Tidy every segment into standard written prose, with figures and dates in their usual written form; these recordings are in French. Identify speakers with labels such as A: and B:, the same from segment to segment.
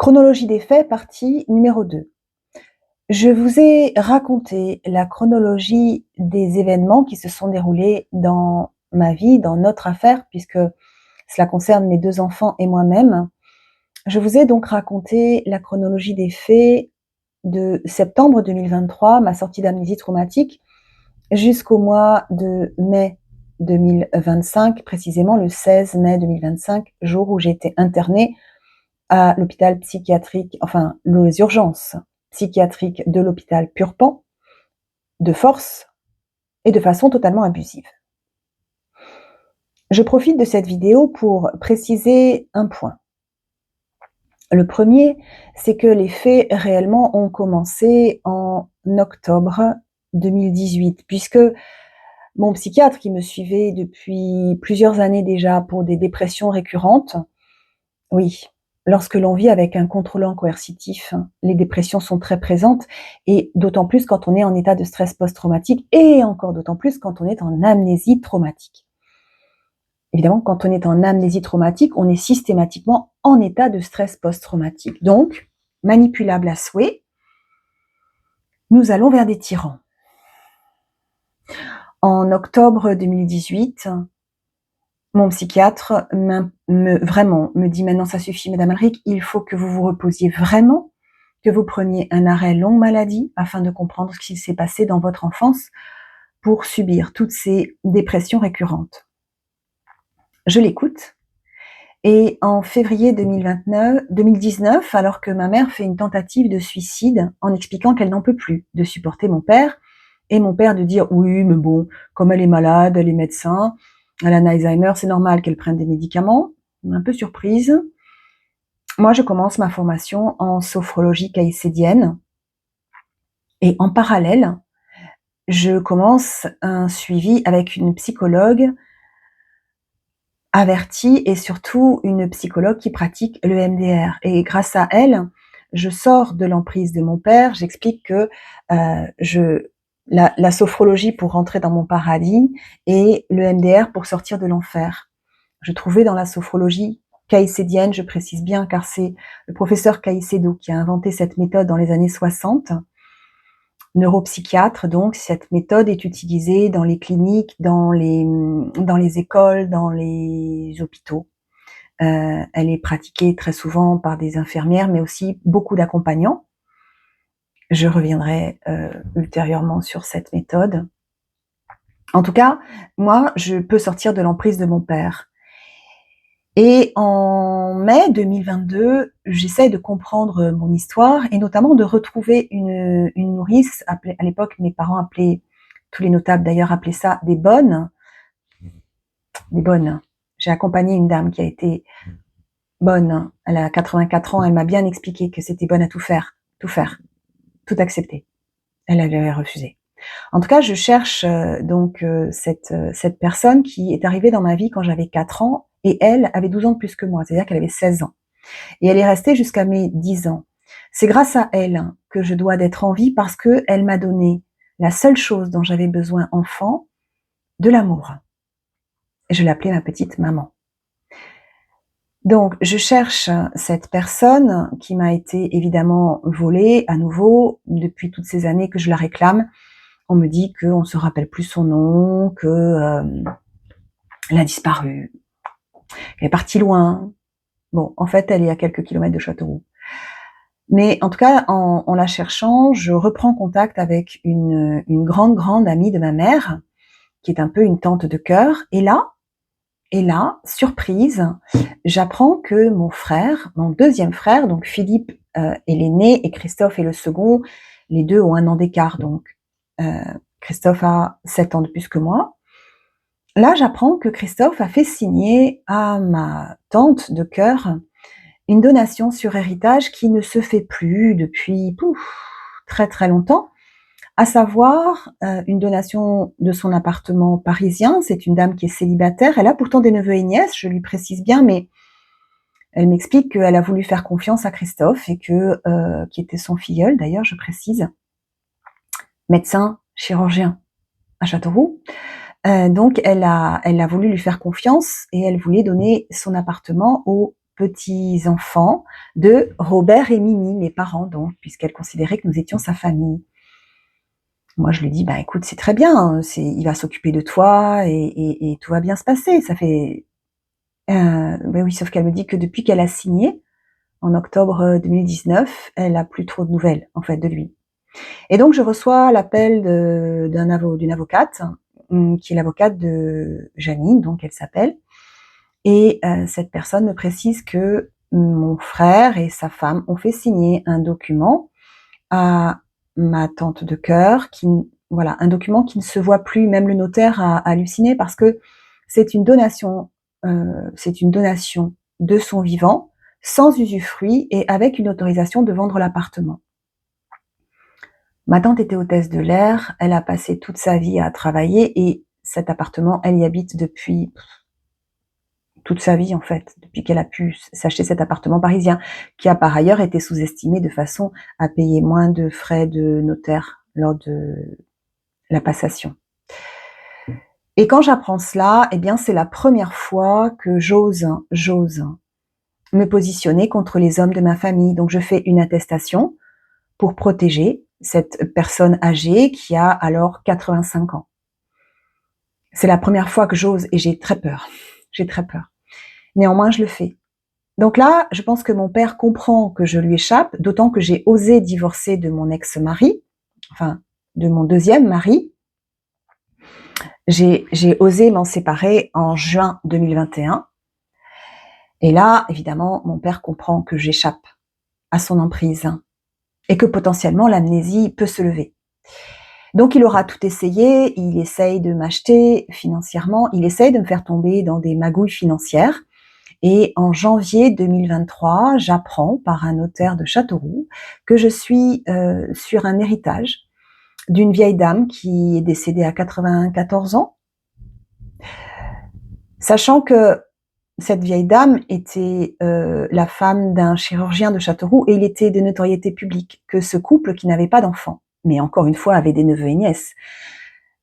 A: Chronologie des faits, partie numéro 2. Je vous ai raconté la chronologie des événements qui se sont déroulés dans ma vie, dans notre affaire, puisque cela concerne mes 2 enfants et moi-même. Je vous ai donc raconté la chronologie des faits de septembre 2023, ma sortie d'amnésie traumatique, jusqu'au mois de mai 2025, précisément le 16 mai 2025, jour où j'ai été internée à l'hôpital psychiatrique, enfin, les urgences psychiatriques de l'hôpital Purpan, de force et de façon totalement abusive. Je profite de cette vidéo pour préciser un point. Le premier, c'est que les faits réellement ont commencé en octobre 2018, puisque mon psychiatre qui me suivait depuis plusieurs années déjà pour des dépressions récurrentes, oui, lorsque l'on vit avec un contrôlant coercitif, les dépressions sont très présentes et d'autant plus quand on est en état de stress post-traumatique et encore d'autant plus quand on est en amnésie traumatique. Évidemment, quand on est en amnésie traumatique, on est systématiquement en état de stress post-traumatique. Donc, manipulable à souhait, nous allons vers des tyrans. En octobre 2018, mon psychiatre vraiment me dit: maintenant ça suffit Madame Alric, il faut que vous vous reposiez vraiment, que vous preniez un arrêt longue maladie afin de comprendre ce qui s'est passé dans votre enfance pour subir toutes ces dépressions récurrentes. Je l'écoute et en février 2019, alors que ma mère fait une tentative de suicide en expliquant qu'elle n'en peut plus de supporter mon père et mon père de dire: oui mais bon, comme elle est malade, elle est médecin, elle a un Alzheimer, c'est normal qu'elle prenne des médicaments. Un peu surprise. Moi, je commence ma formation en sophrologie caïcédienne et en parallèle, je commence un suivi avec une psychologue avertie et surtout une psychologue qui pratique le MDR. Et grâce à elle, je sors de l'emprise de mon père. J'explique que la sophrologie pour rentrer dans mon paradis et le MDR pour sortir de l'enfer. Je trouvais dans la sophrologie caïcédienne, je précise bien, car c'est le professeur Caicedo qui a inventé cette méthode dans les années 60, neuropsychiatre. Donc, cette méthode est utilisée dans les cliniques, dans les écoles, dans les hôpitaux. Elle est pratiquée très souvent par des infirmières, mais aussi beaucoup d'accompagnants. Je reviendrai ultérieurement sur cette méthode. En tout cas, moi, je peux sortir de l'emprise de mon père. Et en mai 2022, j'essaie de comprendre mon histoire et notamment de retrouver une nourrice, appelée, à l'époque, mes parents appelaient, tous les notables d'ailleurs appelaient ça des bonnes. Des bonnes. J'ai accompagné une dame qui a été bonne. Elle a 84 ans, elle m'a bien expliqué que c'était bonne à tout faire, tout accepter. Elle avait refusé. En tout cas, je cherche cette personne qui est arrivée dans ma vie quand j'avais 4 ans et elle avait 12 ans de plus que moi, c'est-à-dire qu'elle avait 16 ans. Et elle est restée jusqu'à mes 10 ans. C'est grâce à elle que je dois d'être en vie parce qu'elle m'a donné la seule chose dont j'avais besoin enfant, de l'amour. Et je l'appelais ma petite maman. Donc, je cherche cette personne qui m'a été évidemment volée à nouveau depuis toutes ces années que je la réclame. On me dit qu'on ne se rappelle plus son nom, qu'elle a disparu, qu'elle est partie loin. Bon, en fait, elle est à quelques kilomètres de Châteauroux. Mais en tout cas, en la cherchant, je reprends contact avec une grande amie de ma mère, qui est un peu une tante de cœur. Et là, surprise, j'apprends que mon frère, mon deuxième frère, donc Philippe est l'aîné et Christophe est le second, les deux ont 1 an d'écart, donc Christophe a 7 ans de plus que moi. Là, j'apprends que Christophe a fait signer à ma tante de cœur une donation sur héritage qui ne se fait plus depuis très très longtemps, à savoir une donation de son appartement parisien. C'est une dame qui est célibataire, elle a pourtant des neveux et nièces, je lui précise bien, mais elle m'explique qu'elle a voulu faire confiance à Christophe et qui était son filleul d'ailleurs, je précise, médecin chirurgien à Châteauroux. Donc elle a voulu lui faire confiance et elle voulait donner son appartement au petits-enfants de Robert et Mimi, mes parents donc, puisqu'elle considérait que nous étions sa famille. Moi, je lui dis: «Bah, écoute, c'est très bien, il va s'occuper de toi et tout va bien se passer. Ça fait» bah, oui, sauf qu'elle me dit que depuis qu'elle a signé, en octobre, 2019, elle a plus trop de nouvelles, en fait, de lui. Et donc je reçois l'appel d'une avocate, qui est l'avocate de Janine, donc elle s'appelle. Et cette personne me précise que mon frère et sa femme ont fait signer un document à ma tante de cœur, voilà, un document qui ne se voit plus. Même le notaire a halluciné parce que c'est une donation, c'est une donation de son vivant, sans usufruit et avec une autorisation de vendre l'appartement. Ma tante était hôtesse de l'air, elle a passé toute sa vie à travailler et cet appartement, elle y habite depuis toute sa vie en fait, depuis qu'elle a pu s'acheter cet appartement parisien, qui a par ailleurs été sous-estimé de façon à payer moins de frais de notaire lors de la passation. Et quand j'apprends cela, eh bien c'est la première fois que j'ose me positionner contre les hommes de ma famille. Donc je fais une attestation pour protéger cette personne âgée qui a alors 85 ans. C'est la première fois que j'ose et j'ai très peur. J'ai très peur. Néanmoins, je le fais. Donc là, je pense que mon père comprend que je lui échappe, d'autant que j'ai osé divorcer de mon ex-mari, enfin de mon deuxième mari. J'ai osé m'en séparer en juin 2021. Et là, évidemment, mon père comprend que j'échappe à son emprise et que potentiellement l'amnésie peut se lever. Donc il aura tout essayé, il essaye de m'acheter financièrement, il essaye de me faire tomber dans des magouilles financières. Et en janvier 2023, j'apprends par un notaire de Châteauroux que je suis sur un héritage d'une vieille dame qui est décédée à 94 ans, sachant que cette vieille dame était la femme d'un chirurgien de Châteauroux et il était de notoriété publique que ce couple qui n'avait pas d'enfants, mais encore une fois avait des neveux et nièces,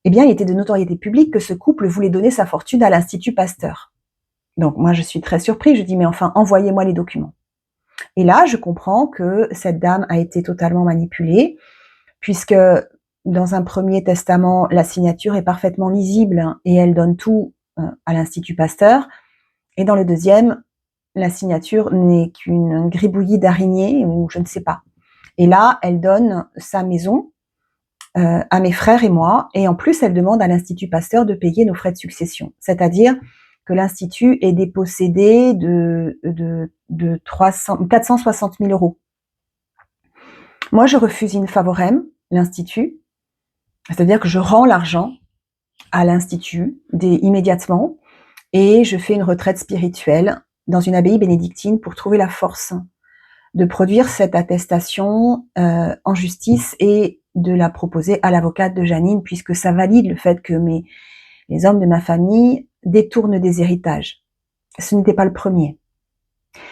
A: eh bien il était de notoriété publique que ce couple voulait donner sa fortune à l'Institut Pasteur. Donc moi je suis très surprise, je dis mais enfin envoyez-moi les documents. Et là je comprends que cette dame a été totalement manipulée, puisque dans un premier testament la signature est parfaitement lisible et elle donne tout à l'Institut Pasteur, et dans le deuxième la signature n'est qu'une gribouillis d'araignée ou je ne sais pas. Et là elle donne sa maison à mes frères et moi, et en plus elle demande à l'Institut Pasteur de payer nos frais de succession, c'est-à-dire que l'Institut est dépossédé de 460 000 euros. Moi, je refuse in favorem l'Institut, c'est-à-dire que je rends l'argent à l'Institut immédiatement et je fais une retraite spirituelle dans une abbaye bénédictine pour trouver la force de produire cette attestation en justice et de la proposer à l'avocate de Janine, puisque ça valide le fait que les hommes de ma famille détournent des héritages. Ce n'était pas le premier.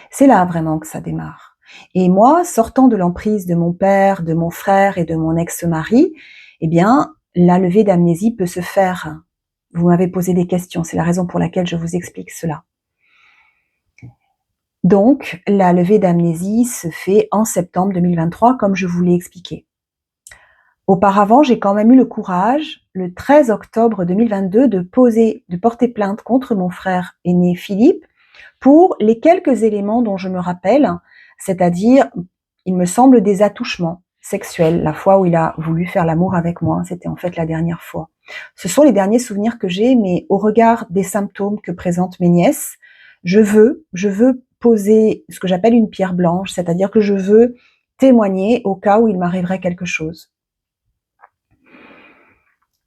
A: C'est là vraiment que ça démarre. Et moi, sortant de l'emprise de mon père, de mon frère et de mon ex-mari, eh bien, la levée d'amnésie peut se faire. Vous m'avez posé des questions, c'est la raison pour laquelle je vous explique cela. Donc, la levée d'amnésie se fait en septembre 2023, comme je vous l'ai expliqué. Auparavant, j'ai quand même eu le courage, le 13 octobre 2022, de porter plainte contre mon frère aîné Philippe pour les quelques éléments dont je me rappelle, c'est-à-dire, il me semble, des attouchements sexuels. La fois où il a voulu faire l'amour avec moi, c'était en fait la dernière fois. Ce sont les derniers souvenirs que j'ai, mais au regard des symptômes que présentent mes nièces, je veux poser ce que j'appelle une pierre blanche, c'est-à-dire que je veux témoigner au cas où il m'arriverait quelque chose.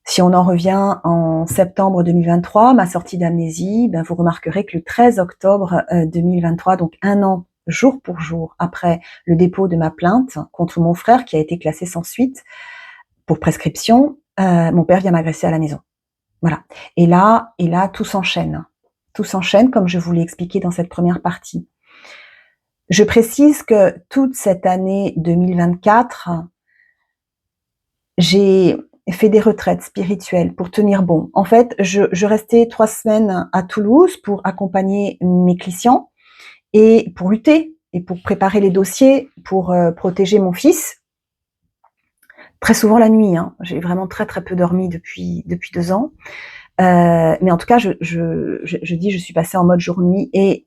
A: Si on en revient en septembre 2023, ma sortie d'amnésie, ben vous remarquerez que le 13 octobre 2023, donc un an jour pour jour après le dépôt de ma plainte contre mon frère qui a été classé sans suite pour prescription, mon père vient m'agresser à la maison. Voilà. Et là, tout s'enchaîne. Tout s'enchaîne comme je vous l'ai expliqué dans cette première partie. Je précise que toute cette année 2024, j'ai fait des retraites spirituelles pour tenir bon. En fait, je restais 3 semaines à Toulouse pour accompagner mes clients et pour lutter et pour préparer les dossiers, pour protéger mon fils. Très souvent la nuit, hein. J'ai vraiment très très peu dormi depuis 2 ans. Mais en tout cas, je dis, je suis passée en mode jour-nuit, et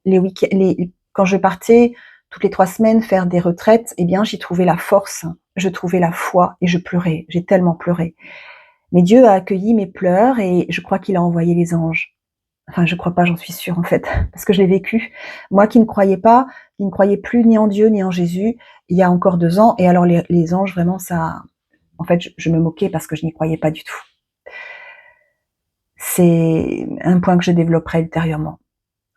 A: quand je partais toutes les 3 semaines faire des retraites, eh bien, j'y trouvais la force, je trouvais la foi, et je pleurais. J'ai tellement pleuré. Mais Dieu a accueilli mes pleurs, et je crois qu'il a envoyé les anges. Enfin, je crois pas, j'en suis sûre en fait, parce que je l'ai vécu. Moi qui ne croyais pas, qui ne croyais plus ni en Dieu ni en Jésus, il y a encore 2 ans, et alors les anges, vraiment, ça, en fait, je me moquais parce que je n'y croyais pas du tout. C'est un point que je développerai ultérieurement.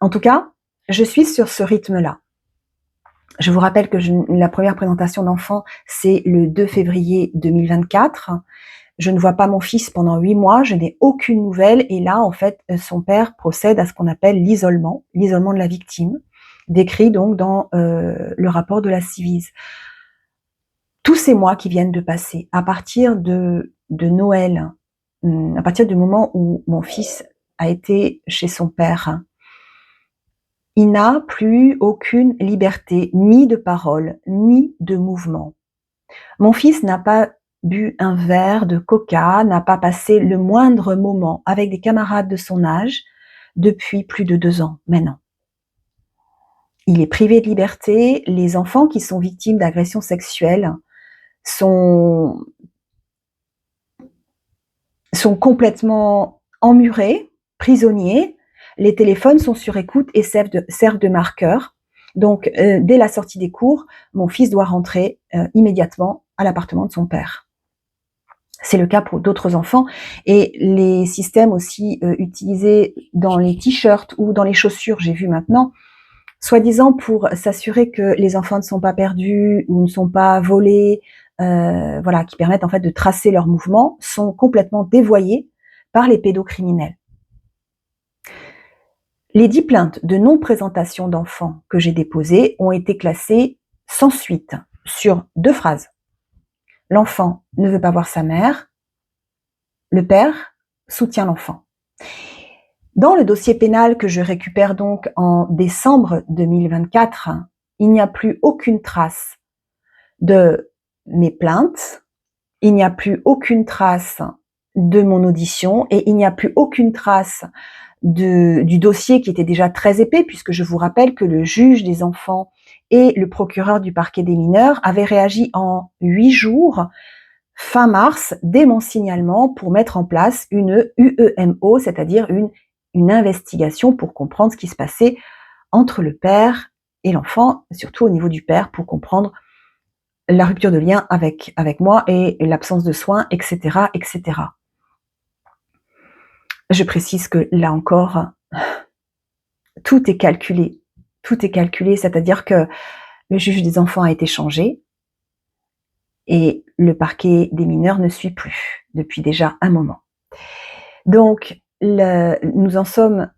A: En tout cas, je suis sur ce rythme-là. Je vous rappelle que la première présentation d'enfant, c'est le 2 février 2024. Je ne vois pas mon fils pendant 8 mois, je n'ai aucune nouvelle, et là, en fait, son père procède à ce qu'on appelle l'isolement de la victime, décrit donc dans le rapport de la Civise. Tous ces mois qui viennent de passer, à partir de Noël, à partir du moment où mon fils a été chez son père, il n'a plus aucune liberté, ni de parole, ni de mouvement. Mon fils n'a pas bu un verre de coca, n'a pas passé le moindre moment avec des camarades de son âge depuis plus de 2 ans maintenant. Il est privé de liberté. Les enfants qui sont victimes d'agressions sexuelles sont complètement emmurés, prisonniers. Les téléphones sont sur écoute et servent de marqueurs. Donc, dès la sortie des cours, mon fils doit rentrer immédiatement à l'appartement de son père. C'est le cas pour d'autres enfants, et les systèmes aussi utilisés dans les t-shirts ou dans les chaussures, j'ai vu maintenant, soi-disant pour s'assurer que les enfants ne sont pas perdus ou ne sont pas volés, voilà, qui permettent en fait de tracer leurs mouvements, sont complètement dévoyés par les pédocriminels. Les 10 plaintes de non-présentation d'enfants que j'ai déposées ont été classées sans suite sur 2 phrases. L'enfant ne veut pas voir sa mère, le père soutient l'enfant. Dans le dossier pénal que je récupère donc en décembre 2024, il n'y a plus aucune trace de mes plaintes, il n'y a plus aucune trace de mon audition, et il n'y a plus aucune trace du dossier qui était déjà très épais, puisque je vous rappelle que le juge des enfants et le procureur du parquet des mineurs avaient réagi en 8 jours, fin mars, dès mon signalement, pour mettre en place une UEMO, c'est-à-dire une investigation pour comprendre ce qui se passait entre le père et l'enfant, surtout au niveau du père, pour comprendre la rupture de lien avec moi et l'absence de soins, etc., etc. Je précise que là encore, tout est calculé. Tout est calculé, c'est-à-dire que le juge des enfants a été changé et le parquet des mineurs ne suit plus depuis déjà un moment. Donc, nous en sommes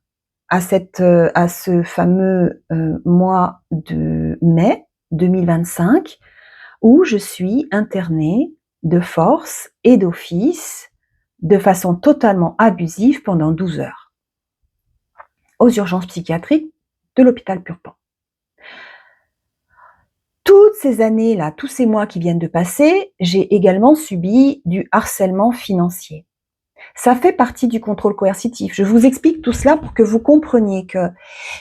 A: à ce fameux mois de mai 2025 où je suis internée de force et d'office de façon totalement abusive pendant 12 heures aux urgences psychiatriques de l'hôpital Purpan. Toutes ces années-là, tous ces mois qui viennent de passer, j'ai également subi du harcèlement financier. Ça fait partie du contrôle coercitif. Je vous explique tout cela pour que vous compreniez que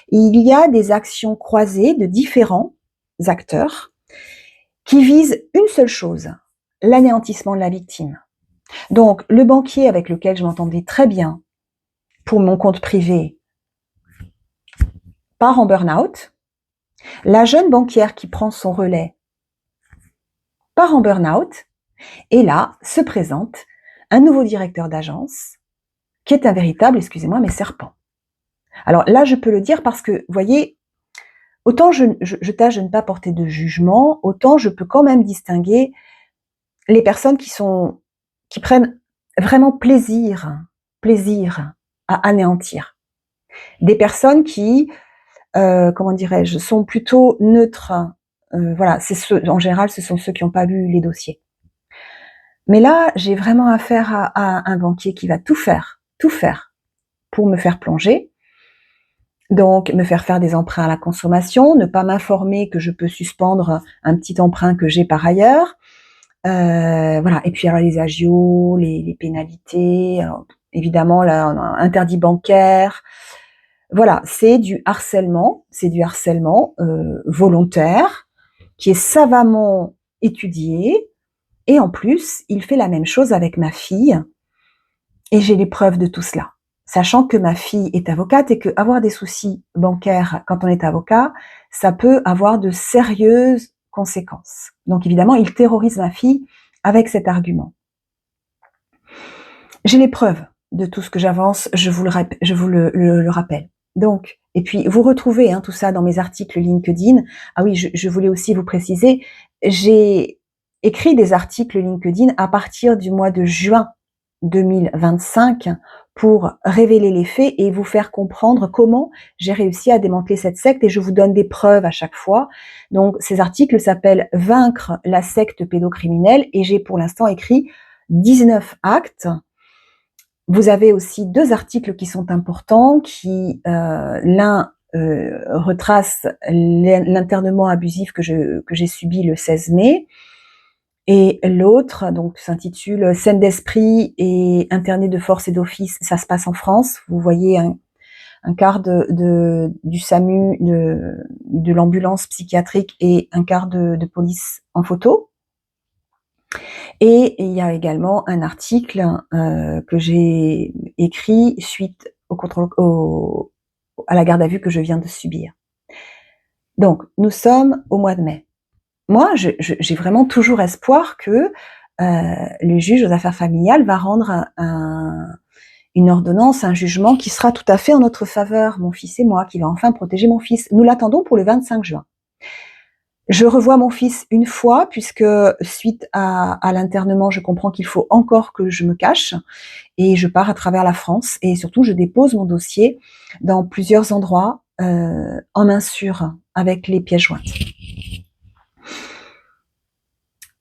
A: il y a des actions croisées de différents acteurs qui visent une seule chose, l'anéantissement de la victime. Donc, le banquier avec lequel je m'entendais très bien pour mon compte privé part en burn-out. La jeune banquière qui prend son relais part en burn-out. Et là, se présente un nouveau directeur d'agence qui est un véritable, excusez-moi, mais serpent. Alors là, je peux le dire parce que, vous voyez, autant je tâche de ne pas porter de jugement, autant je peux quand même distinguer les personnes qui prennent vraiment plaisir à anéantir. Des personnes qui, comment dirais-je, sont plutôt neutres. Voilà, en général, ce sont ceux qui n'ont pas lu les dossiers. Mais là, j'ai vraiment affaire à un banquier qui va tout faire pour me faire plonger. Donc, me faire des emprunts à la consommation, ne pas m'informer que je peux suspendre un petit emprunt que j'ai par ailleurs. Voilà. Et puis alors les agios, les pénalités, alors, évidemment là, on a un interdit bancaire. Voilà, c'est du harcèlement volontaire qui est savamment étudié. Et en plus, il fait la même chose avec ma fille. Et j'ai les preuves de tout cela. Sachant que ma fille est avocate et qu'avoir des soucis bancaires quand on est avocat, ça peut avoir de sérieuses conséquences. Donc évidemment, il terrorise ma fille avec cet argument. J'ai les preuves de tout ce que j'avance, je vous le rappelle. Donc, et puis vous retrouvez tout ça dans mes articles LinkedIn. Ah oui, je voulais aussi vous préciser, j'ai écrit des articles LinkedIn à partir du mois de juin 2025 pour révéler les faits et vous faire comprendre comment j'ai réussi à démanteler cette secte, et je vous donne des preuves à chaque fois. Donc ces articles s'appellent Vaincre la secte pédocriminelle et j'ai pour l'instant écrit 19 actes. Vous avez aussi 2 articles qui sont importants, qui l'un retrace l'internement abusif que j'ai subi le 16 mai, et l'autre donc s'intitule Scène d'esprit et interné de force et d'office, ça se passe en France. Vous voyez un quart du SAMU, de l'ambulance psychiatrique et un quart de police en photo. Et il y a également un article que j'ai écrit suite à la garde à vue que je viens de subir. Donc, nous sommes au mois de mai. Moi, j'ai vraiment toujours espoir que le juge aux affaires familiales va rendre une ordonnance, un jugement qui sera tout à fait en notre faveur, mon fils et moi, qui va enfin protéger mon fils. Nous l'attendons pour le 25 juin. Je revois mon fils une fois, puisque suite à l'internement, je comprends qu'il faut encore que je me cache, et je pars à travers la France, et surtout je dépose mon dossier dans plusieurs endroits en main sûre, avec les pièces jointes.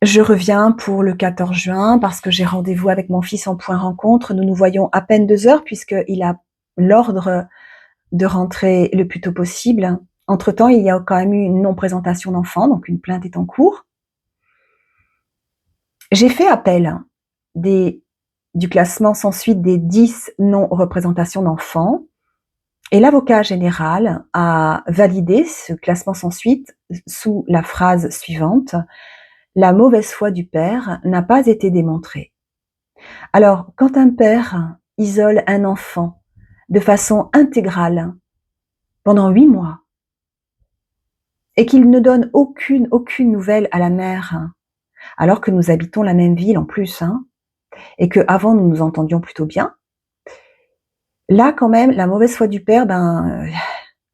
A: Je reviens pour le 14 juin parce que j'ai rendez-vous avec mon fils en point rencontre. Nous nous voyons à peine 2 heures puisqu'il a l'ordre de rentrer le plus tôt possible. Entre-temps, il y a quand même eu une non-présentation d'enfant, donc une plainte est en cours. J'ai fait appel du classement sans suite des 10 non-représentations d'enfants, et l'avocat général a validé ce classement sans suite sous la phrase suivante: la mauvaise foi du père n'a pas été démontrée. Alors, quand un père isole un enfant de façon intégrale pendant 8 mois et qu'il ne donne aucune nouvelle à la mère, alors que nous habitons la même ville en plus, et qu'avant nous nous entendions plutôt bien, là quand même, la mauvaise foi du père,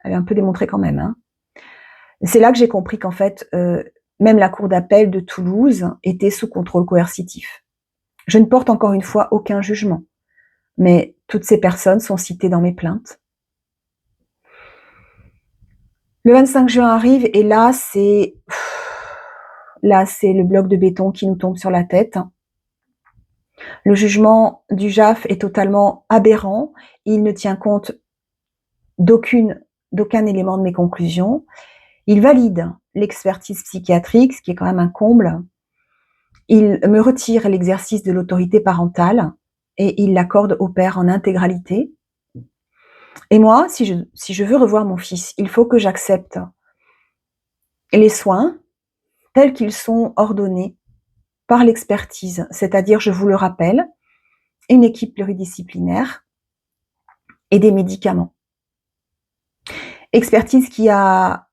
A: elle est un peu démontrée quand même. C'est là que j'ai compris qu'en fait, même la cour d'appel de Toulouse était sous contrôle coercitif. Je ne porte encore une fois aucun jugement, mais toutes ces personnes sont citées dans mes plaintes. Le 25 juin arrive et là, c'est le bloc de béton qui nous tombe sur la tête. Le jugement du JAF est totalement aberrant. Il ne tient compte d'aucun élément de mes conclusions. Il valide l'expertise psychiatrique, ce qui est quand même un comble. Il me retire l'exercice de l'autorité parentale et il l'accorde au père en intégralité. Et moi, si je veux revoir mon fils, il faut que j'accepte les soins tels qu'ils sont ordonnés par l'expertise, c'est-à-dire, je vous le rappelle, une équipe pluridisciplinaire et des médicaments. Expertise qui a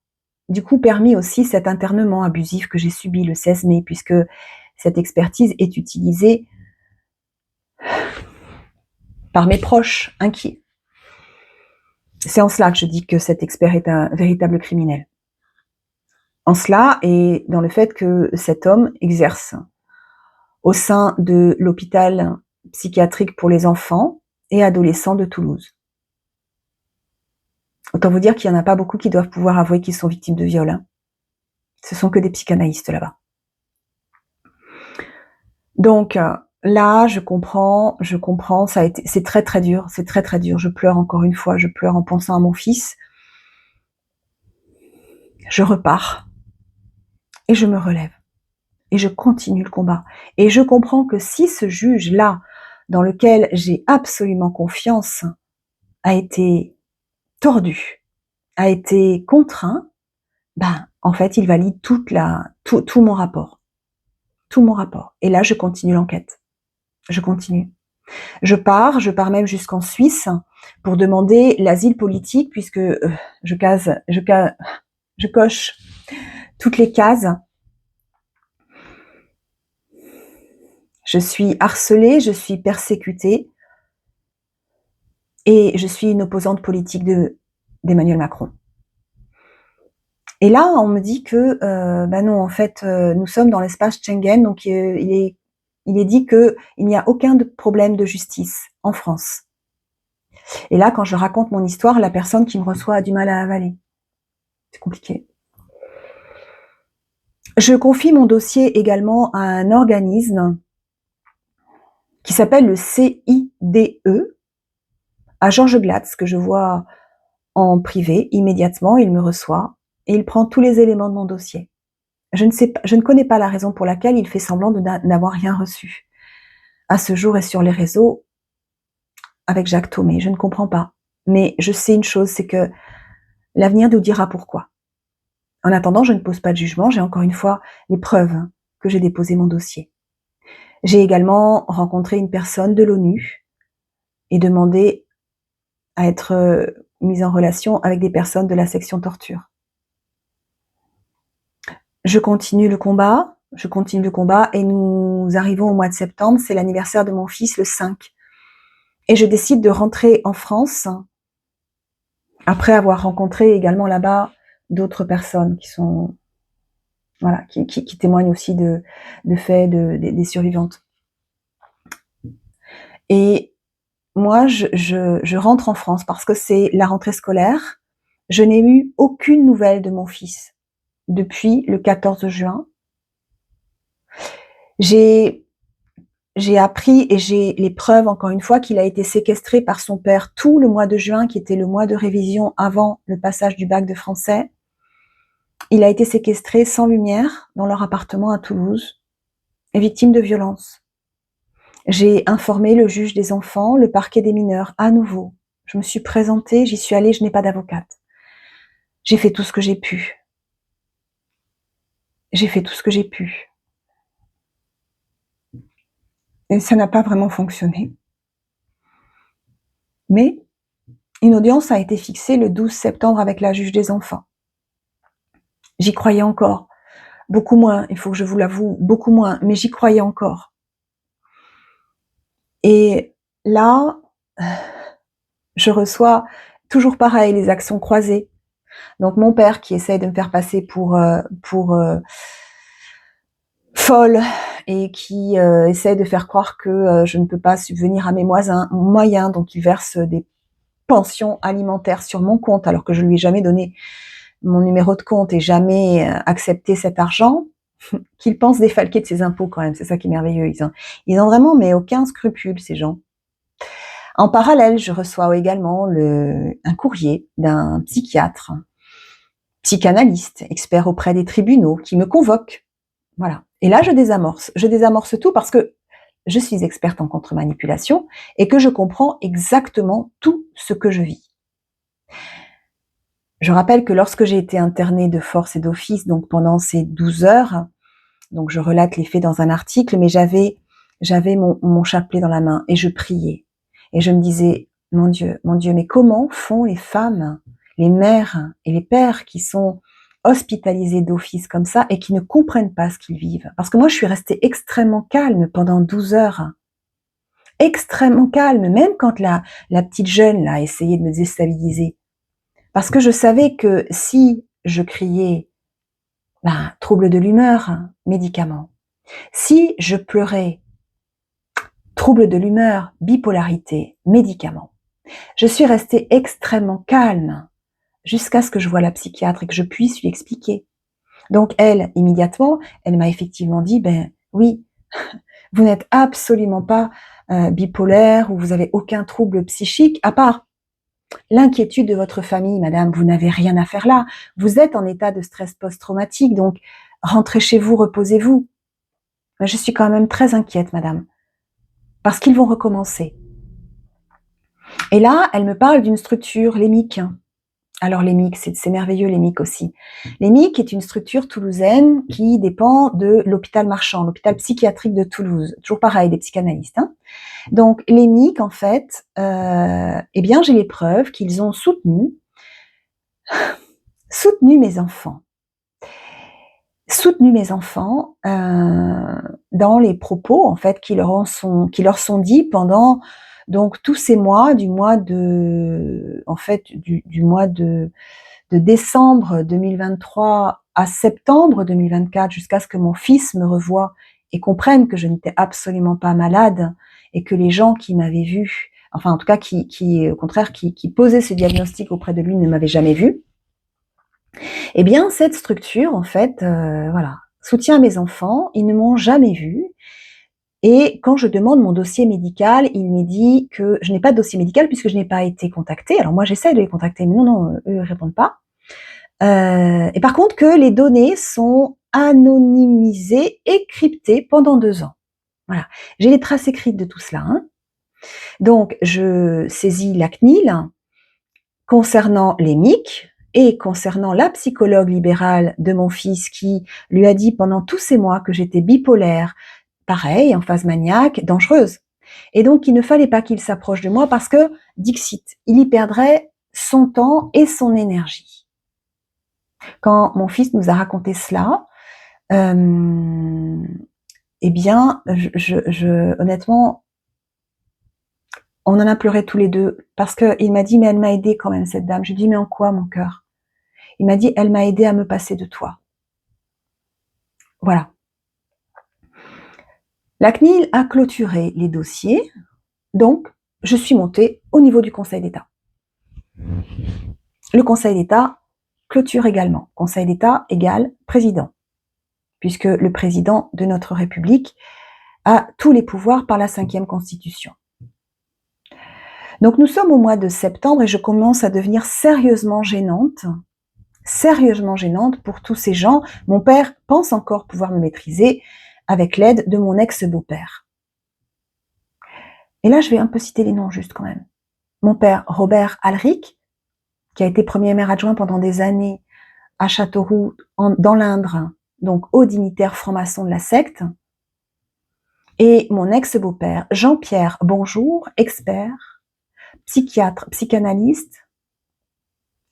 A: du coup permis aussi cet internement abusif que j'ai subi le 16 mai, puisque cette expertise est utilisée par mes proches inquiets. C'est en cela que je dis que cet expert est un véritable criminel. En cela, et dans le fait que cet homme exerce au sein de l'hôpital psychiatrique pour les enfants et adolescents de Toulouse. Autant vous dire qu'il n'y en a pas beaucoup qui doivent pouvoir avouer qu'ils sont victimes de viol. Ce sont que des psychanalystes là-bas. Donc là, je comprends, c'est très très dur, je pleure encore une fois, je pleure en pensant à mon fils. Je repars et je me relève et je continue le combat. Et je comprends que si ce juge-là, dans lequel j'ai absolument confiance, a été tordu, a été contraint, ben, en fait, il valide tout mon rapport. Tout mon rapport. Et là, je continue l'enquête. Je continue. Je pars même jusqu'en Suisse pour demander l'asile politique puisque je coche toutes les cases. Je suis harcelée, je suis persécutée et je suis une opposante politique d'Emmanuel Macron. Et là, on me dit que ben non, en fait, nous sommes dans l'espace Schengen, donc il est dit qu'il n'y a aucun problème de justice en France. Et là, quand je raconte mon histoire, la personne qui me reçoit a du mal à avaler. C'est compliqué. Je confie mon dossier également à un organisme qui s'appelle le CIDE, à Georges Glatz, que je vois en privé immédiatement. Il me reçoit et il prend tous les éléments de mon dossier. Je ne connais pas la raison pour laquelle il fait semblant de n'avoir rien reçu. À ce jour et sur les réseaux, avec Jacques Thomé, je ne comprends pas. Mais je sais une chose, c'est que l'avenir nous dira pourquoi. En attendant, je ne pose pas de jugement, j'ai encore une fois les preuves que j'ai déposé mon dossier. J'ai également rencontré une personne de l'ONU et demandé à être mise en relation avec des personnes de la section torture. Je continue le combat et nous arrivons au mois de septembre, c'est l'anniversaire de mon fils le 5. Et je décide de rentrer en France après avoir rencontré également là-bas d'autres personnes qui sont, voilà, qui témoignent aussi de faits des survivantes. Et moi, je rentre en France parce que c'est la rentrée scolaire. Je n'ai eu aucune nouvelle de mon fils depuis le 14 juin. J'ai appris et j'ai les preuves, encore une fois, qu'il a été séquestré par son père tout le mois de juin, qui était le mois de révision avant le passage du bac de français. Il a été séquestré sans lumière dans leur appartement à Toulouse et victime de violences. J'ai informé le juge des enfants, le parquet des mineurs, à nouveau. Je me suis présentée, j'y suis allée, je n'ai pas d'avocate. J'ai fait tout ce que j'ai pu. J'ai fait tout ce que j'ai pu. Et ça n'a pas vraiment fonctionné. Mais une audience a été fixée le 12 septembre avec la juge des enfants. J'y croyais encore. Beaucoup moins, il faut que je vous l'avoue, beaucoup moins, mais j'y croyais encore. Et là, je reçois toujours pareil, les actions croisées. Donc mon père qui essaye de me faire passer pour folle et qui essaie de faire croire que je ne peux pas subvenir à mes moyens, donc il verse des pensions alimentaires sur mon compte alors que je lui ai jamais donné mon numéro de compte et jamais accepté cet argent, qu'il pense défalquer de ses impôts quand même, c'est ça qui est merveilleux. Ils ont vraiment mais aucun scrupule ces gens. En parallèle, je reçois également un courrier d'un psychiatre, psychanalyste, expert auprès des tribunaux, qui me convoque. Voilà. Et là, je désamorce tout parce que je suis experte en contre-manipulation et que je comprends exactement tout ce que je vis. Je rappelle que lorsque j'ai été internée de force et d'office, donc pendant ces 12 heures, donc je relate les faits dans un article, mais j'avais mon chapelet dans la main et je priais. Et je me disais, mon Dieu, mais comment font les femmes, les mères et les pères qui sont hospitalisés d'office comme ça et qui ne comprennent pas ce qu'ils vivent? Parce que moi, je suis restée extrêmement calme pendant 12 heures. Extrêmement calme, même quand la petite jeune là, a essayé de me déstabiliser. Parce que je savais que si je criais, trouble de l'humeur, médicament. Si je pleurais, trouble de l'humeur, bipolarité, médicament. Je suis restée extrêmement calme jusqu'à ce que je voie la psychiatre et que je puisse lui expliquer. Donc elle, immédiatement, elle m'a effectivement dit, oui, vous n'êtes absolument pas bipolaire ou vous avez aucun trouble psychique, à part L'inquiétude de votre famille, madame, vous n'avez rien à faire là. Vous êtes en état de stress post-traumatique, donc rentrez chez vous, reposez-vous. Mais je suis quand même très inquiète, madame, parce qu'ils vont recommencer. Et là, elle me parle d'une structure, l'EMIC. Alors l'EMIC, c'est merveilleux, l'EMIC aussi. L'EMIC est une structure toulousaine qui dépend de l'hôpital Marchand, l'hôpital psychiatrique de Toulouse. Toujours pareil, des psychanalystes. Hein. Donc l'EMIC, en fait, eh bien, j'ai les preuves qu'ils ont soutenu mes enfants. Soutenu mes enfants dans les propos en fait qui leur sont dits pendant donc tous ces mois du mois de décembre 2023 à septembre 2024 jusqu'à ce que mon fils me revoie et comprenne que je n'étais absolument pas malade et que les gens qui m'avaient vu, enfin en tout cas qui au contraire qui posaient ce diagnostic auprès de lui ne m'avaient jamais vu. Eh bien, cette structure, en fait, voilà, soutient mes enfants, ils ne m'ont jamais vue. Et quand je demande mon dossier médical, il me dit que je n'ai pas de dossier médical puisque je n'ai pas été contactée. Alors moi, j'essaie de les contacter, mais non, eux ne répondent pas. Et par contre, que les données sont anonymisées et cryptées pendant 2 ans. Voilà. J'ai les traces écrites de tout cela. Hein. Donc, je saisis la CNIL concernant les MIC, et concernant la psychologue libérale de mon fils qui lui a dit pendant tous ces mois que j'étais bipolaire, pareil, en phase maniaque, dangereuse. Et donc, il ne fallait pas qu'il s'approche de moi parce que, dixit, il y perdrait son temps et son énergie. Quand mon fils nous a raconté cela, eh bien, honnêtement, on en a pleuré tous les deux parce qu'il m'a dit, mais elle m'a aidé quand même, cette dame. Je lui ai dit, mais en quoi, mon cœur? Il m'a dit, elle m'a aidé à me passer de toi. Voilà. La CNIL a clôturé les dossiers, donc je suis montée au niveau du Conseil d'État. Le Conseil d'État clôture également. Conseil d'État égale président, puisque le président de notre République a tous les pouvoirs par la 5e Constitution. Donc nous sommes au mois de septembre et je commence à devenir sérieusement gênante pour tous ces gens. Mon père pense encore pouvoir me maîtriser avec l'aide de mon ex-beau-père. Et là, je vais un peu citer les noms juste quand même. Mon père, Robert Alric, qui a été premier maire adjoint pendant des années à Châteauroux, dans l'Indre, donc haut dignitaire franc-maçon de la secte. Et mon ex-beau-père, Jean-Pierre Bonjour, expert, psychiatre, psychanalyste,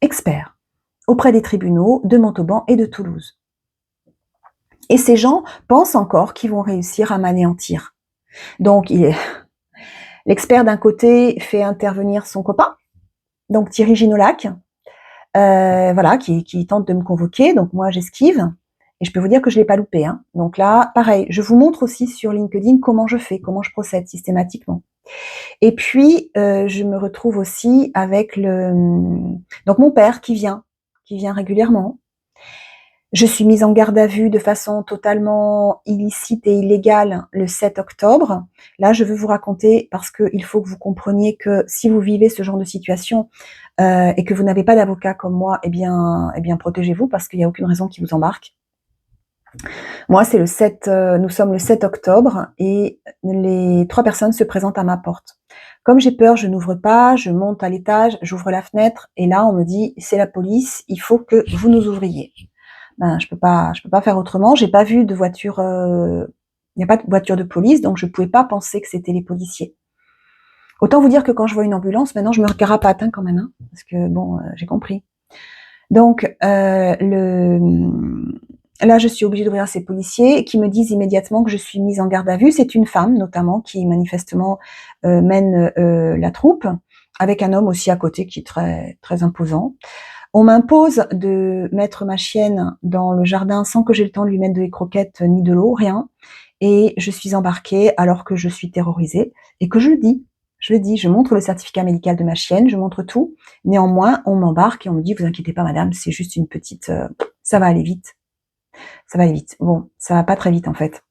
A: expert auprès des tribunaux de Montauban et de Toulouse. Et ces gens pensent encore qu'ils vont réussir à m'anéantir. Donc, l'expert d'un côté fait intervenir son copain, donc Thierry Ginolac, voilà, qui tente de me convoquer, donc moi j'esquive, et je peux vous dire que je l'ai pas loupé. Hein. Donc là, pareil, je vous montre aussi sur LinkedIn comment je fais, comment je procède systématiquement. Et puis, je me retrouve aussi avec donc mon père qui vient régulièrement. Je suis mise en garde à vue de façon totalement illicite et illégale le 7 octobre. Là, je veux vous raconter, parce qu'il faut que vous compreniez que si vous vivez ce genre de situation et que vous n'avez pas d'avocat comme moi, eh bien protégez-vous parce qu'il n'y a aucune raison qui vous embarque. Moi, c'est nous sommes le 7 octobre et les 3 personnes se présentent à ma porte. Comme j'ai peur, je n'ouvre pas, je monte à l'étage, j'ouvre la fenêtre et là, on me dit, c'est la police, il faut que vous nous ouvriez. Ben, je peux pas faire autrement. J'ai pas vu de voiture, il n'y a pas de voiture de police, donc je pouvais pas penser que c'était les policiers. Autant vous dire que quand je vois une ambulance, maintenant je me carapate quand même, hein, parce que bon, j'ai compris. Donc là, je suis obligée d'ouvrir à ces policiers qui me disent immédiatement que je suis mise en garde à vue. C'est une femme notamment qui manifestement mène la troupe, avec un homme aussi à côté qui est très très imposant. On m'impose de mettre ma chienne dans le jardin sans que j'ai le temps de lui mettre des croquettes ni de l'eau, rien. Et je suis embarquée alors que je suis terrorisée et que je le dis, je montre le certificat médical de ma chienne, je montre tout. Néanmoins, on m'embarque et on me dit, vous inquiétez pas madame, c'est juste une petite, ça va aller vite. Ça va aller vite. Bon, ça va pas très vite en fait.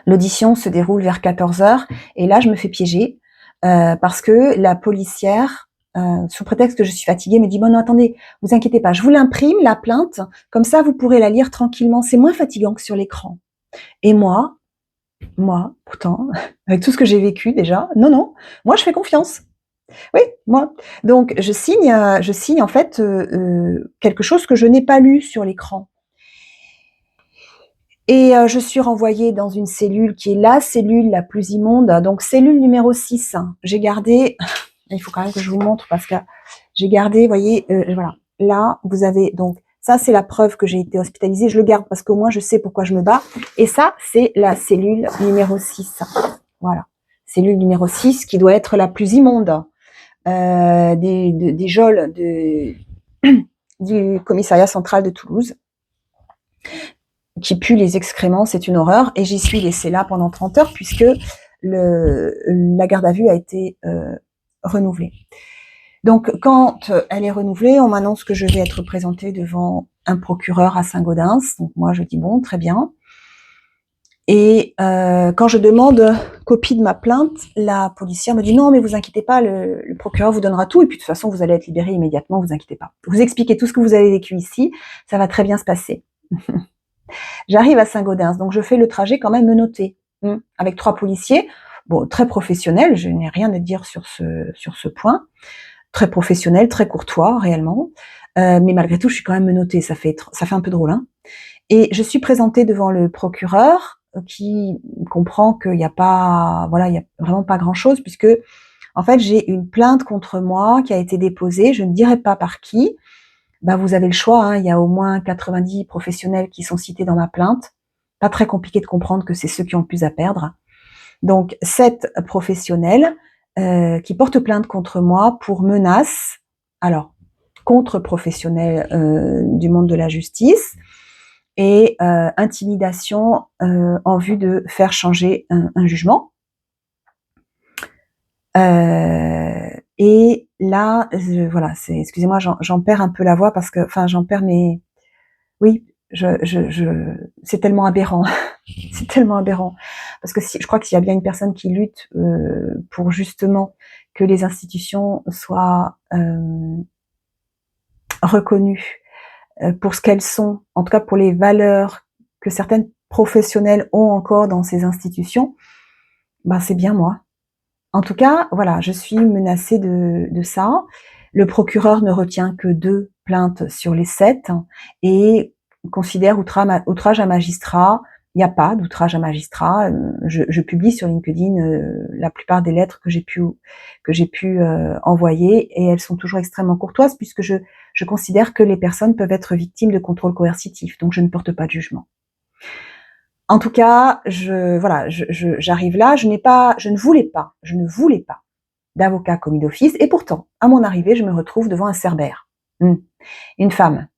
A: L'audition se déroule vers 14h et là, je me fais piéger parce que la policière sous prétexte que je suis fatiguée, me dit: «Bon, non, attendez, vous inquiétez pas, je vous l'imprime, la plainte, comme ça vous pourrez la lire tranquillement, c'est moins fatigant que sur l'écran». Et moi, pourtant, avec tout ce que j'ai vécu déjà, non, non, moi je fais confiance. Oui, moi. Donc je signe en fait, quelque chose que je n'ai pas lu sur l'écran. Et je suis renvoyée dans une cellule qui est la cellule la plus immonde, donc cellule numéro 6. J'ai gardé il faut quand même que je vous montre parce que j'ai gardé, vous voyez, voilà. Là, vous avez donc ça, c'est la preuve que j'ai été hospitalisée. Je le garde parce qu'au moins je sais pourquoi je me bats. Et ça, c'est la cellule numéro 6. Voilà. Cellule numéro 6 qui doit être la plus immonde des geôles du commissariat central de Toulouse, qui pue les excréments, c'est une horreur. Et j'y suis laissée là pendant 30 heures puisque la garde à vue a été renouvelée. Donc, quand elle est renouvelée, on m'annonce que je vais être présentée devant un procureur à Saint-Gaudens. Donc, moi, je dis bon, très bien. Et quand je demande copie de ma plainte, la policière me dit non, mais vous inquiétez pas, le procureur vous donnera tout. Et puis, de toute façon, vous allez être libéré immédiatement, vous inquiétez pas. Vous expliquez tout ce que vous avez vécu ici, ça va très bien se passer. J'arrive à Saint-Gaudens, donc je fais le trajet quand même menotté, avec 3 policiers, bon, très professionnels, je n'ai rien à dire sur ce point. Très professionnel, très courtois réellement, mais malgré tout, je suis quand même menottée. Ça fait un peu drôle, hein. Et je suis présentée devant le procureur qui comprend qu'il n'y a pas, voilà, il y a vraiment pas grand-chose puisque en fait j'ai une plainte contre moi qui a été déposée. Je ne dirai pas par qui. Bah vous avez le choix, hein, il y a au moins 90 professionnels qui sont cités dans ma plainte. Pas très compliqué de comprendre que c'est ceux qui ont le plus à perdre. Donc 7 professionnels qui portent plainte contre moi pour menaces, alors contre professionnels du monde de la justice et intimidation en vue de faire changer un jugement. Et là, voilà, excusez-moi, j'en perds un peu la voix parce que, enfin, j'en perds mes, oui, c'est tellement aberrant. C'est tellement aberrant. Parce que je crois que s'il y a bien une personne qui lutte pour justement que les institutions soient reconnues pour ce qu'elles sont, en tout cas pour les valeurs que certaines professionnels ont encore dans ces institutions, ben c'est bien moi. En tout cas, voilà, je suis menacée de ça. Le procureur ne retient que 2 plaintes sur les 7 et considère outrage à magistrat. Il n'y a pas d'outrage à magistrat. Je publie sur LinkedIn la plupart des lettres que j'ai pu envoyer et elles sont toujours extrêmement courtoises puisque je considère que les personnes peuvent être victimes de contrôle coercitif, donc je ne porte pas de jugement. En tout cas, j'arrive là, je ne voulais pas d'avocat commis d'office, et pourtant, à mon arrivée, je me retrouve devant un cerbère. Une femme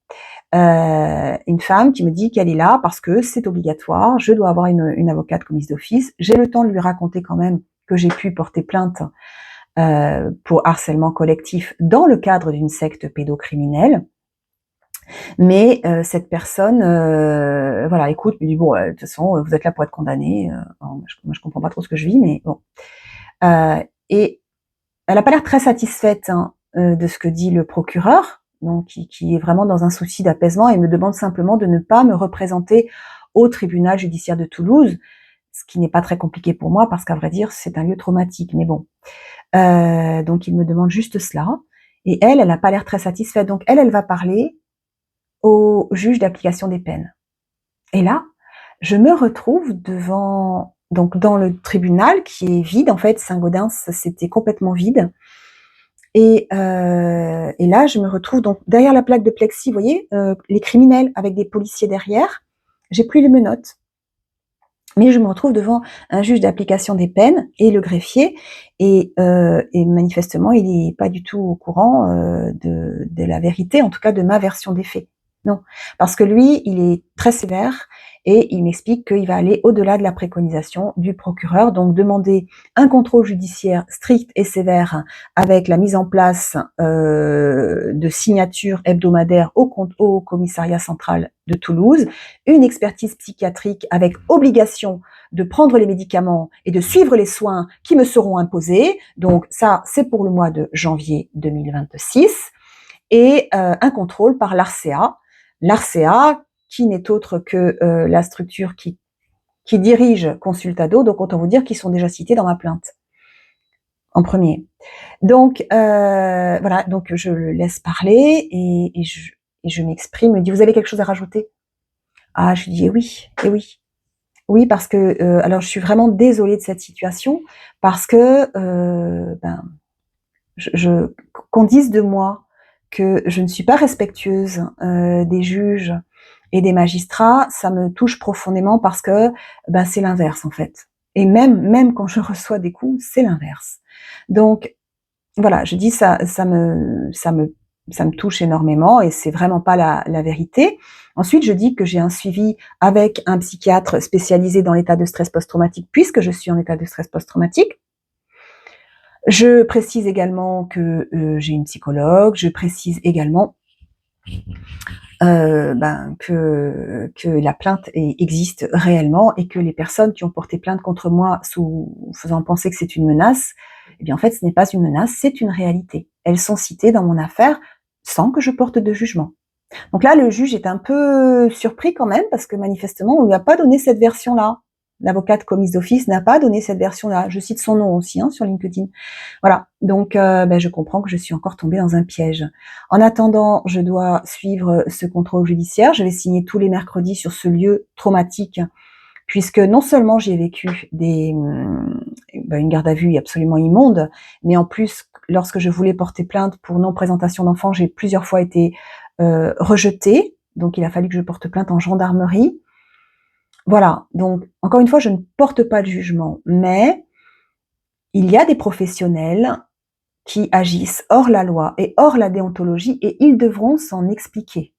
A: qui me dit qu'elle est là parce que c'est obligatoire, je dois avoir une avocate commise d'office. J'ai le temps de lui raconter quand même que j'ai pu porter plainte pour harcèlement collectif dans le cadre d'une secte pédocriminelle. Mais cette personne, voilà, écoute, me dit bon, de toute façon, vous êtes là pour être condamné. Moi, je comprends pas trop ce que je vis, mais bon. Et elle a pas l'air très satisfaite de ce que dit le procureur, donc qui est vraiment dans un souci d'apaisement et me demande simplement de ne pas me représenter au tribunal judiciaire de Toulouse, ce qui n'est pas très compliqué pour moi parce qu'à vrai dire, c'est un lieu traumatique. Mais bon, donc il me demande juste cela. Et elle n'a pas l'air très satisfaite. Donc elle va parler au juge d'application des peines. Et là, je me retrouve donc dans le tribunal qui est vide. En fait, Saint-Gaudens, c'était complètement vide. Et là, je me retrouve donc derrière la plaque de plexi, vous voyez, les criminels avec des policiers derrière. J'ai plus les menottes. Mais je me retrouve devant un juge d'application des peines et le greffier. Et manifestement, il n'est pas du tout au courant de la vérité, en tout cas de ma version des faits. Non, parce que lui, il est très sévère et il m'explique qu'il va aller au-delà de la préconisation du procureur, donc demander un contrôle judiciaire strict et sévère avec la mise en place de signatures hebdomadaires au commissariat central de Toulouse, une expertise psychiatrique avec obligation de prendre les médicaments et de suivre les soins qui me seront imposés. Donc ça, c'est pour le mois de janvier 2026. Et un contrôle par l'ARCEA. L'ARCEA, qui n'est autre que la structure qui dirige Consultado, donc autant vous dire qu'ils sont déjà cités dans ma plainte, en premier. Donc, voilà, donc je le laisse parler et je m'exprime, il me dit, vous avez quelque chose à rajouter? Ah, je lui dis, oui, et oui. Oui, parce que, alors je suis vraiment désolée de cette situation, parce que, qu'on dise de moi que je ne suis pas respectueuse des juges et des magistrats, ça me touche profondément parce que c'est l'inverse en fait. Et même quand je reçois des coups, c'est l'inverse. Donc voilà, je dis ça me touche énormément et c'est vraiment pas la vérité. Ensuite, je dis que j'ai un suivi avec un psychiatre spécialisé dans l'état de stress post-traumatique puisque je suis en état de stress post-traumatique. Je précise également que j'ai une psychologue. Je précise également que la plainte existe réellement et que les personnes qui ont porté plainte contre moi sous faisant penser que c'est une menace, eh bien en fait ce n'est pas une menace, c'est une réalité. Elles sont citées dans mon affaire sans que je porte de jugement. Donc là, le juge est un peu surpris quand même parce que manifestement, on lui a pas donné cette version-là. L'avocate commise d'office n'a pas donné cette version-là. Je cite son nom aussi sur LinkedIn. Voilà, donc je comprends que je suis encore tombée dans un piège. En attendant, je dois suivre ce contrôle judiciaire. Je vais signer tous les mercredis sur ce lieu traumatique, puisque non seulement j'ai vécu une garde à vue absolument immonde, mais en plus, lorsque je voulais porter plainte pour non-présentation d'enfant, j'ai plusieurs fois été rejetée. Donc il a fallu que je porte plainte en gendarmerie. Voilà, donc encore une fois, je ne porte pas de jugement, mais il y a des professionnels qui agissent hors la loi et hors la déontologie et ils devront s'en expliquer.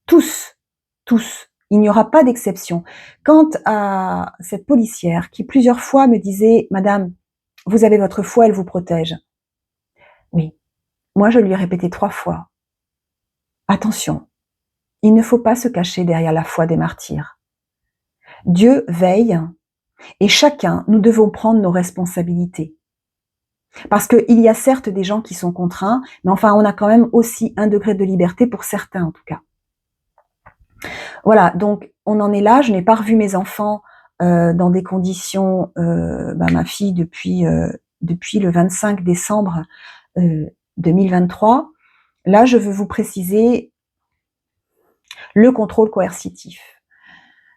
A: Tous, tous. Il n'y aura pas d'exception. Quant à cette policière qui plusieurs fois me disait « Madame, vous avez votre foi, elle vous protège. » Oui, moi je lui ai répété 3 fois. Attention, il ne faut pas se cacher derrière la foi des martyrs. Dieu veille et chacun, nous devons prendre nos responsabilités. Parce qu'il y a certes des gens qui sont contraints, mais enfin on a quand même aussi un degré de liberté pour certains en tout cas. Voilà, donc on en est là, je n'ai pas revu mes enfants dans des conditions, ma fille depuis le 25 décembre 2023. Là, je veux vous préciser le contrôle coercitif.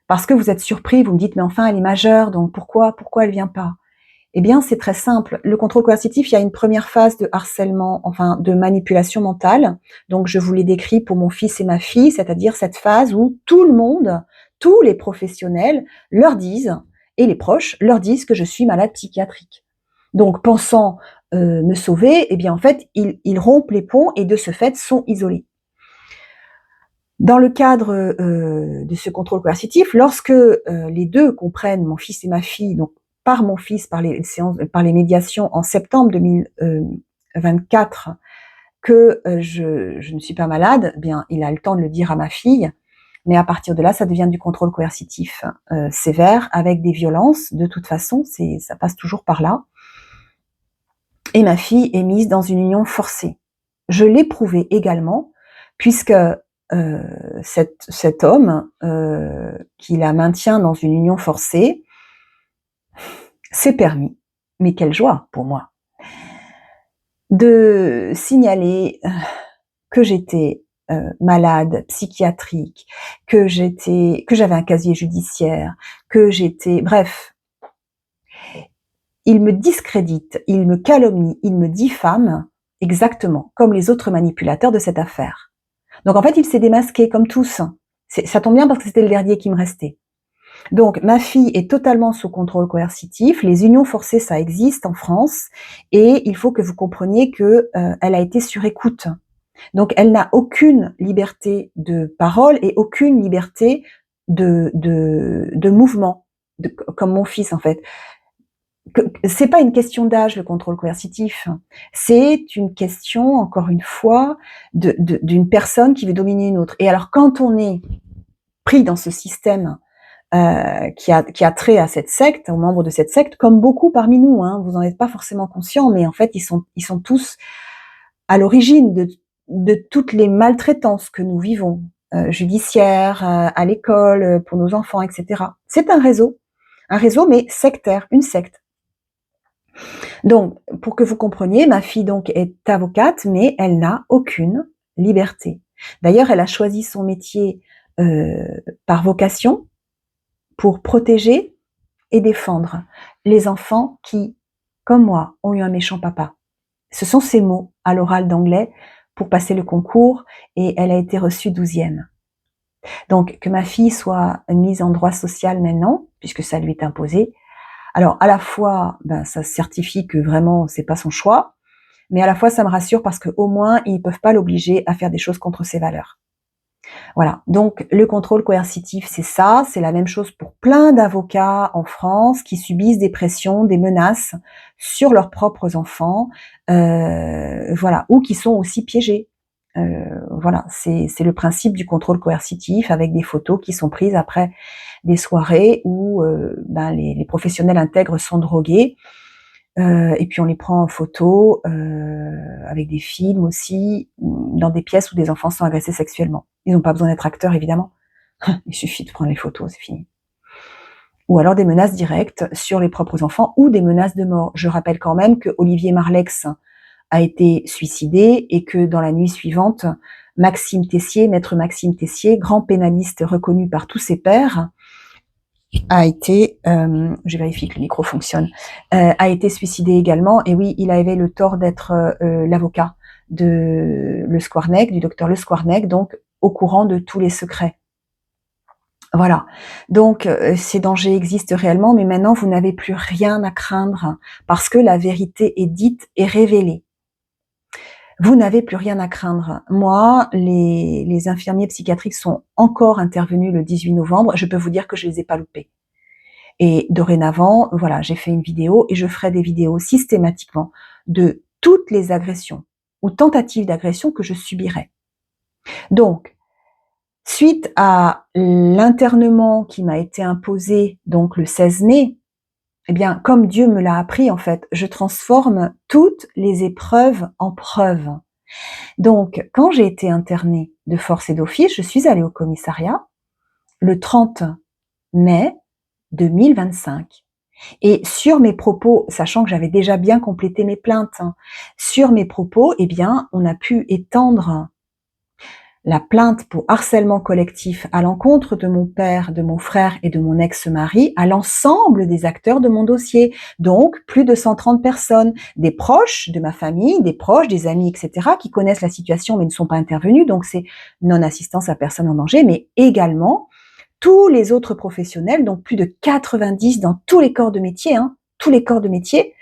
A: Parce que vous êtes surpris, vous me dites, mais enfin, elle est majeure, donc pourquoi elle vient pas? Eh bien, c'est très simple. Le contrôle coercitif, il y a une première phase de harcèlement, enfin, de manipulation mentale. Donc, je vous l'ai décrit pour mon fils et ma fille, c'est-à-dire cette phase où tout le monde, tous les professionnels leur disent, et les proches leur disent que je suis malade psychiatrique. Donc, pensant me sauver, eh bien, en fait, ils rompent les ponts et de ce fait sont isolés. Dans le cadre de ce contrôle coercitif, lorsque les deux comprennent, mon fils et ma fille, donc par mon fils, par les médiations en septembre 2024, que je ne suis pas malade, eh bien il a le temps de le dire à ma fille, mais à partir de là, ça devient du contrôle coercitif sévère, avec des violences. De toute façon, ça passe toujours par là. Et ma fille est mise dans une union forcée. Je l'ai prouvé également, puisque cet homme qui la maintient dans une union forcée s'est permis, mais quelle joie pour moi, de signaler que j'étais malade psychiatrique, que j'avais un casier judiciaire, bref, il me discrédite, il me calomnie, il me diffame exactement comme les autres manipulateurs de cette affaire. Donc en fait, il s'est démasqué comme tous. Ça tombe bien parce que c'était le dernier qui me restait. Donc ma fille est totalement sous contrôle coercitif. Les unions forcées, ça existe en France et il faut que vous compreniez que elle a été sur écoute. Donc, elle n'a aucune liberté de parole et aucune liberté de mouvement, comme mon fils en fait. C'est pas une question d'âge, le contrôle coercitif. C'est une question, encore une fois, d'une personne qui veut dominer une autre. Et alors, quand on est pris dans ce système qui a trait à cette secte, aux membres de cette secte, comme beaucoup parmi nous, hein, vous n'en êtes pas forcément conscients, mais en fait, ils sont tous à l'origine de toutes les maltraitances que nous vivons, judiciaires, à l'école, pour nos enfants, etc. C'est un réseau mais sectaire, une secte. Donc, pour que vous compreniez, ma fille donc est avocate, mais elle n'a aucune liberté. D'ailleurs, elle a choisi son métier par vocation pour protéger et défendre les enfants qui, comme moi, ont eu un méchant papa. Ce sont ses mots à l'oral d'anglais pour passer le concours et elle a été reçue 12e. Donc, que ma fille soit mise en droit social maintenant, puisque ça lui est imposé, alors à la fois, ça certifie que vraiment c'est pas son choix, mais à la fois ça me rassure parce qu'au moins ils peuvent pas l'obliger à faire des choses contre ses valeurs. Voilà, donc le contrôle coercitif, c'est ça, c'est la même chose pour plein d'avocats en France qui subissent des pressions, des menaces sur leurs propres enfants, voilà, ou qui sont aussi piégés. Voilà, c'est le principe du contrôle coercitif avec des photos qui sont prises après des soirées où les professionnels intègres sont drogués. Et puis on les prend en photo avec des films aussi, dans des pièces où des enfants sont agressés sexuellement. Ils n'ont pas besoin d'être acteurs, évidemment. Il suffit de prendre les photos, c'est fini. Ou alors des menaces directes sur les propres enfants ou des menaces de mort. Je rappelle quand même que Olivier Marleix a été suicidé et que dans la nuit suivante, Maxime Tessier, maître Maxime Tessier, grand pénaliste reconnu par tous ses pairs, a été, je vérifie que le micro fonctionne, a été suicidé également. Et oui, il avait le tort d'être l'avocat de Le Squarnec, du docteur Le Squarnec, donc au courant de tous les secrets. Voilà. Donc ces dangers existent réellement, mais maintenant vous n'avez plus rien à craindre parce que la vérité est dite et révélée. Vous n'avez plus rien à craindre. Moi, les infirmiers psychiatriques sont encore intervenus le 18 novembre. Je peux vous dire que je les ai pas loupés. Et dorénavant, voilà, j'ai fait une vidéo et je ferai des vidéos systématiquement de toutes les agressions ou tentatives d'agression que je subirai. Donc, suite à l'internement qui m'a été imposé donc le 16 mai, eh bien, comme Dieu me l'a appris, en fait, je transforme toutes les épreuves en preuves. Donc, quand j'ai été internée de force et d'office, je suis allée au commissariat le 30 mai 2025. Et sur mes propos, sachant que j'avais déjà bien complété mes plaintes, sur mes propos, eh bien, on a pu étendre la plainte pour harcèlement collectif à l'encontre de mon père, de mon frère et de mon ex-mari à l'ensemble des acteurs de mon dossier. Donc, plus de 130 personnes, des proches de ma famille, des proches, des amis, etc., qui connaissent la situation mais ne sont pas intervenus. Donc, c'est non-assistance à personne en danger, mais également tous les autres professionnels, donc plus de 90 dans tous les corps de métier, tous les corps de métier,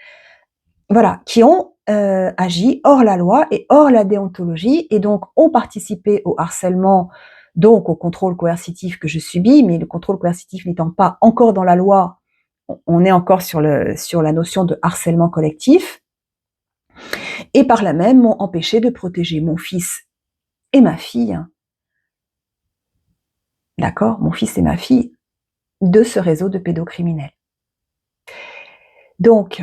A: voilà, qui ont agi hors la loi et hors la déontologie et donc ont participé au harcèlement, donc au contrôle coercitif que je subis, mais le contrôle coercitif n'étant pas encore dans la loi, on est encore sur la notion de harcèlement collectif, et par là même m'ont empêché de protéger mon fils et ma fille, d'accord, mon fils et ma fille, de ce réseau de pédocriminels. Donc,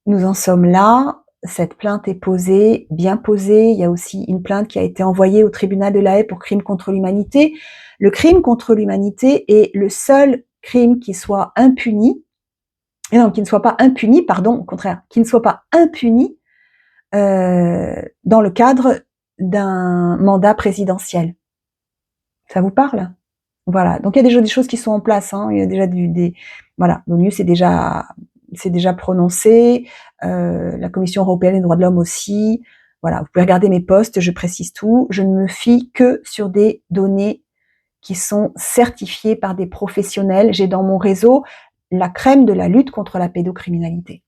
A: nous en sommes là, cette plainte est posée, bien posée. Il y a aussi une plainte qui a été envoyée au tribunal de La Haye pour crime contre l'humanité. Le crime contre l'humanité est le seul crime qui soit impuni, et non, qui ne soit pas impuni, pardon, au contraire, qui ne soit pas impuni dans le cadre d'un mandat présidentiel. Ça vous parle? Voilà. Donc il y a déjà des choses qui sont en place. Il y a déjà voilà, l'ONU c'est déjà prononcé, la Commission européenne des droits de l'homme aussi. Voilà, vous pouvez regarder mes posts, je précise tout. Je ne me fie que sur des données qui sont certifiées par des professionnels. J'ai dans mon réseau la crème de la lutte contre la pédocriminalité.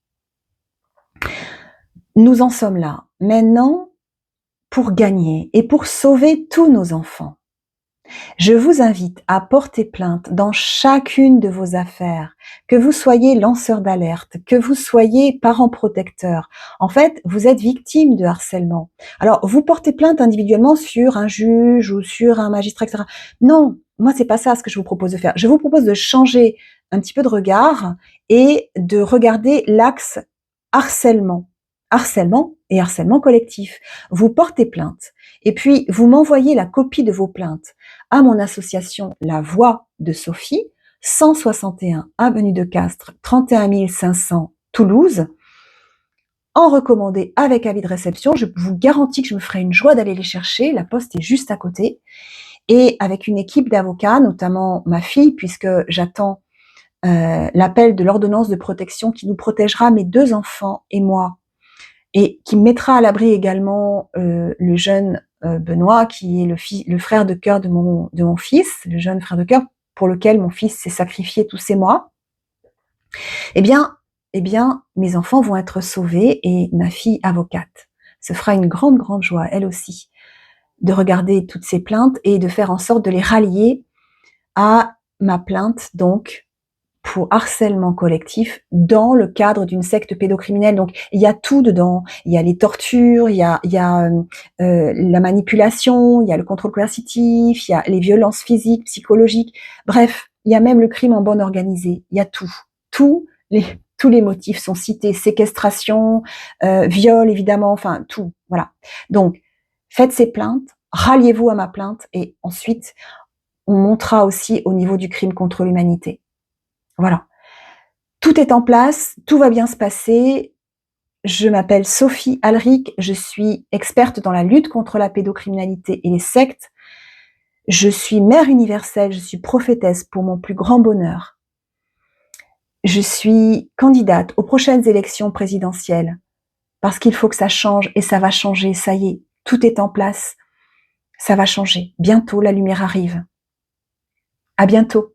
A: Nous en sommes là. Maintenant, pour gagner et pour sauver tous nos enfants. Je vous invite à porter plainte dans chacune de vos affaires, que vous soyez lanceur d'alerte, que vous soyez parent protecteur. En fait, vous êtes victime de harcèlement. Alors, vous portez plainte individuellement sur un juge ou sur un magistrat, etc. Non, moi, c'est pas ça ce que je vous propose de faire. Je vous propose de changer un petit peu de regard et de regarder l'axe harcèlement. Harcèlement et harcèlement collectif. Vous portez plainte et puis vous m'envoyez la copie de vos plaintes à mon association La Voix de Sophie, 161 avenue de Castres, 31 500 Toulouse, en recommandé avec avis de réception. Je vous garantis que je me ferai une joie d'aller les chercher. La poste est juste à côté. Et avec une équipe d'avocats, notamment ma fille, puisque j'attends l'appel de l'ordonnance de protection qui nous protégera mes 2 enfants et moi, et qui mettra à l'abri également le jeune Benoît, qui est le frère de cœur de mon fils, le jeune frère de cœur pour lequel mon fils s'est sacrifié tous ces mois. Eh bien, mes enfants vont être sauvés et ma fille avocate se fera une grande, grande joie, elle aussi, de regarder toutes ces plaintes et de faire en sorte de les rallier à ma plainte, donc, pour harcèlement collectif dans le cadre d'une secte pédocriminelle. Donc, il y a tout dedans. Il y a les tortures, il y a la manipulation, il y a le contrôle coercitif, il y a les violences physiques, psychologiques. Bref, il y a même le crime en bande organisée. Il y a tout. Tous les motifs sont cités. Séquestration, viol, évidemment, enfin, tout. Voilà. Donc, faites ces plaintes, ralliez-vous à ma plainte et ensuite, on montera aussi au niveau du crime contre l'humanité. Voilà. Tout est en place, tout va bien se passer. Je m'appelle Sophie Alric, je suis experte dans la lutte contre la pédocriminalité et les sectes. Je suis mère universelle, je suis prophétesse pour mon plus grand bonheur. Je suis candidate aux prochaines élections présidentielles parce qu'il faut que ça change et ça va changer, ça y est, tout est en place. Ça va changer. Bientôt, la lumière arrive. À bientôt.